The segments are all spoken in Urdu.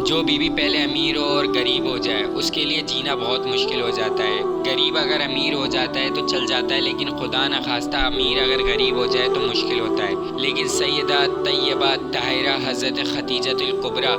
جو بیوی پہلے امیر ہو اور غریب ہو جائے اس کے لیے جینا بہت مشکل ہو جاتا ہے۔ غریب اگر امیر ہو جاتا ہے تو چل جاتا ہے، لیکن خدا نخواستہ امیر اگر غریب ہو جائے تو مشکل ہوتا ہے۔ لیکن سیدہ طیبہ طاہرہ حضرت خدیجہ الکبریٰ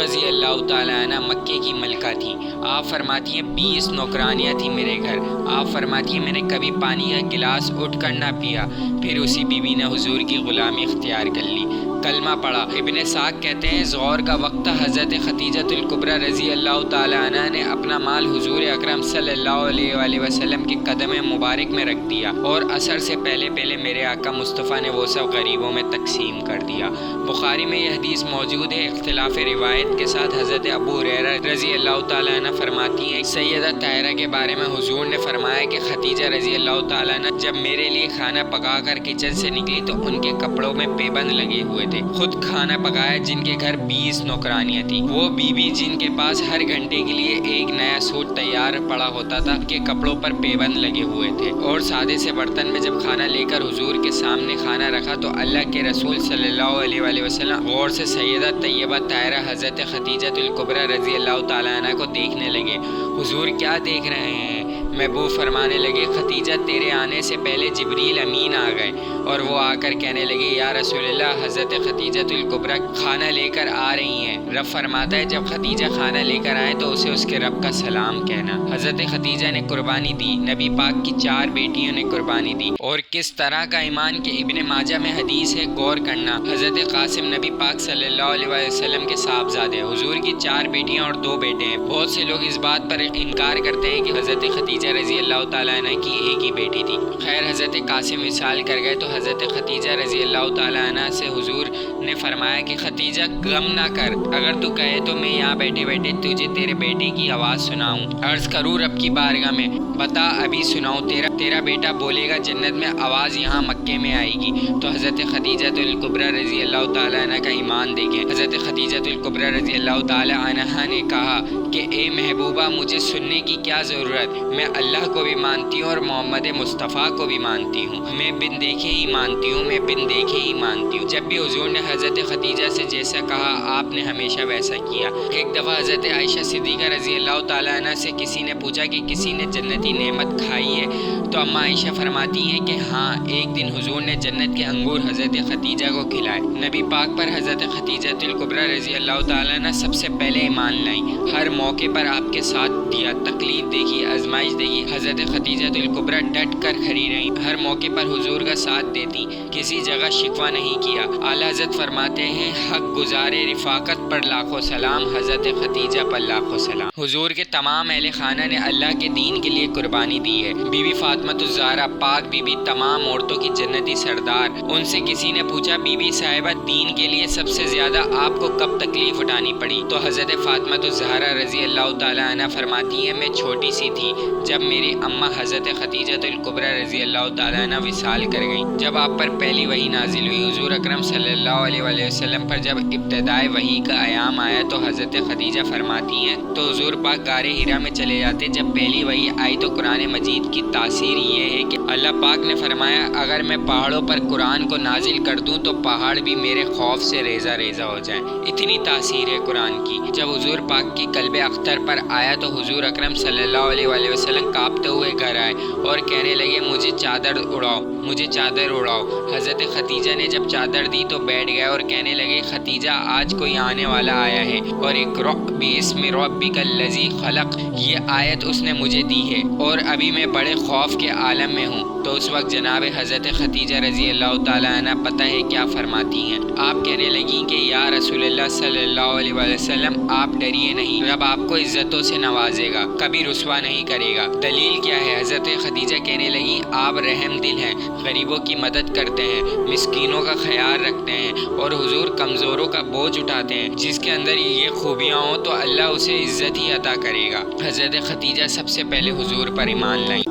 رضی اللہ تعالیٰ عنہ مکے کی ملکہ تھی۔ آپ فرماتی ہیں 20 نوکرانیاں تھیں میرے گھر۔ آپ فرماتی ہیں میں نے کبھی پانی کا گلاس اٹھ کر نہ پیا، پھر اسی بیوی نے حضور کی غلامی اختیار کر لی، کلمہ پڑھا۔ ابن سعد کہتے ہیں ظہر کا وقت حضرت خدیجہ الکبریٰ رضی اللہ تعالیٰ عنہ نے اپنا مال حضور اکرم صلی اللہ علیہ وآلہ وسلم کے قدم مبارک میں رکھ دیا، اور عصر سے پہلے میرے آقا مصطفیٰ نے وہ سب غریبوں میں تقسیم کر دیا۔ بخاری میں یہ حدیث موجود ہے اختلاف روایت کے ساتھ۔ حضرت ابو ہریرہ رضی اللہ تعالیٰ عنہ فرماتی ہیں سیدہ طاہرہ کے بارے میں حضور نے فرمایا کہ خدیجہ رضی اللہ تعالیٰ عنہ جب میرے لیے کھانا پکا کر کچن سے نکلی تو ان کے کپڑوں میں پیبند لگے ہوئے تھے۔ خود کھانا پکایا جن کے گھر 20 نوکرانیاں تھیں، وہ بیوی جن کے پاس ہر گھنٹے کے لیے ایک نیا سوٹ تیار پڑا ہوتا تھا کے کپڑوں پر پیبند لگے ہوئے تھے، اور سادے سے برتن میں جب کھانا لے کر حضور کے سامنے کھانا رکھا تو اللہ کے رسول صلی اللہ علیہ وآلہ وسلم غور سے سیدہ طیبہ طاہرہ حضرت خدیجہ الکبریٰ رضی اللہ تعالیٰ عنہ کو دیکھنے لگے۔ حضور کیا دیکھ رہے ہیں؟ محبوب فرمانے لگے خدیجہ تیرے آنے سے پہلے جبریل امین آ گئے، اور وہ آ کر کہنے لگے یا رسول اللہ حضرت خدیجہ الکبریٰ کھانا لے کر آ رہی ہیں۔ رب فرماتا ہے جب خدیجہ کھانا لے کر آئے تو اسے اس کے رب کا سلام کہنا۔ حضرت خدیجہ نے قربانی دی، نبی پاک کی 4 بیٹیوں نے قربانی دی، اور کس طرح کا ایمان کہ ابن ماجہ میں حدیث ہے، غور کرنا۔ حضرت قاسم نبی پاک صلی اللہ علیہ وسلم کے صاحبزادے، حضور کی 4 بیٹیاں اور 2 بیٹے ہیں۔ بہت سے لوگ اس بات پر انکار کرتے ہیں کہ حضرت خدیجہ رضی اللہ تعالیٰ عنہ کی ایک ہی بیٹی تھی۔ خیر حضرت قاسم وصال کر گئے تو حضرت خدیجہ رضی اللہ تعالیٰ عنہ سے حضور نے فرمایا کہ خدیجہ غم نہ کر، اگر تو کہے تو میں یہاں بیٹھے بیٹھے تجھے تیرے بیٹے کی آواز سناؤں، عرض کروں رب کی بارگاہ میں، بتا ابھی سناؤں، تیرا بیٹا بولے گا جنت میں، آواز یہاں مکے میں آئے گی۔ تو حضرت خدیجہ الکبریٰ رضی اللہ تعالیٰ عنہ کا ایمان دیکھیں۔ حضرت خدیجہ الکبریٰ رضی اللہ تعالیٰ عنہ نے کہا کہ اے محبوبہ مجھے سننے کی کیا ضرورت، میں اللہ کو بھی مانتی ہوں اور محمد مصطفیٰ کو بھی مانتی ہوں، میں بن دیکھے ہی مانتی ہوں، میں بن دیکھے ہی مانتی ہوں۔ جب بھی حضور نے حضرت خدیجہ سے جیسا کہا آپ نے ہمیشہ ویسا کیا۔ ایک دفعہ حضرت عائشہ صدیقہ رضی اللہ تعالیٰ عنہ سے کسی نے پوچھا کہ کسی نے جنتی نعمت کھائی ہے تو اماں عائشہ فرماتی ہیں کہ ہاں، ایک دن حضور نے جنت کے انگور حضرت خدیجہ کو کھلائے۔ نبی پاک پر حضرت خدیجہ الکبریٰ رضی اللہ تعالیٰ عنہ سب سے پہلے ایمان لائیں، ہر موقع پر آپ کے ساتھ دیا، تکلیف دیکھی، آزمائش دیکھی، حضرت خدیجہ الکبریٰ ڈٹ کر کھڑی رہی، ہر موقع پر حضور کا ساتھ دیتی، کسی جگہ شکوہ نہیں کیا۔ اعلیٰ حضرت فرماتے ہیں حق گزار رفاقت پر لاکھوں سلام، حضرت خدیجہ پر لاکھوں سلام۔ حضور کے تمام اہل خانہ نے اللہ کے دین کے لیے قربانی دی ہے۔ بی بی فاطمہ الزہرا پاک بی بی تمام عورتوں کی جنتی سردار، ان سے کسی نے پوچھا بی بی صاحبہ دین کے لیے سب سے زیادہ آپ کو کب تکلیف اٹھانی پڑی؟ تو حضرت فاطمہ الزہرا رضی اللہ تعالیٰ عنہ فرماتی ہیں میں چھوٹی سی تھی جب میری اماں حضرت خدیجہ الکبریٰ رضی اللہ تعالیٰ عنہ وصال کر گئیں۔ جب آپ پر پہلی وحی نازل ہوئی، حضور اکرم صلی اللہ علیہ وآلہ وسلم پر جب ابتدائے وحی کا ایام آیا تو حضرت خدیجہ فرماتی ہیں تو حضور پاک غار حرا میں چلے جاتے۔ جب پہلی وحی آئی تو قرآن مجید کی تاثیر یہ ہے کہ اللہ پاک نے فرمایا اگر میں پہاڑوں پر قرآن کو نازل کر دوں تو پہاڑ بھی میرے خوف سے ریزہ ریزہ ہو جائیں، اتنی تاثیر ہے قرآن کی۔ جب حضور پاک کی قلب اختر پر آیا تو حضور اکرم صلی اللہ علیہ وآلہ وسلم کانپتے ہوئے گھر آئے اور کہنے لگے مجھے چادر اڑاؤ، مجھے چادر اڑاؤ۔ حضرت خدیجہ نے جب چادر دی تو بیٹھ گئے اور کہنے لگے خدیجہ آج کوئی آنے والا آیا ہے، اور اقرأ باسم ربک الذی خلق یہ آیت اس نے مجھے دی ہے، اور ابھی میں بڑے خوف کے عالم میں ہوں۔ تو اس وقت جناب حضرت خدیجہ رضی اللہ تعالیٰ عنہ پتہ ہے کیا فرماتی ہیں؟ آپ کہنے لگیں کہ یا رسول اللہ صلی اللہ علیہ وسلم آپ ڈریے نہیں، رب آپ کو عزتوں سے نوازے گا، کبھی رسوا نہیں کرے گا۔ دلیل کیا ہے؟ حضرت خدیجہ کہنے لگی آپ رحم دل ہیں، غریبوں کی مدد کرتے ہیں، مسکینوں کا خیال رکھتے ہیں، اور حضور کمزوروں کا بوجھ اٹھاتے ہیں۔ جس کے اندر یہ خوبیاں ہوں تو اللہ اسے عزت ہی عطا کرے گا۔ حضرت خدیجہ سب سے پہلے حضور پر ایمان لائیں۔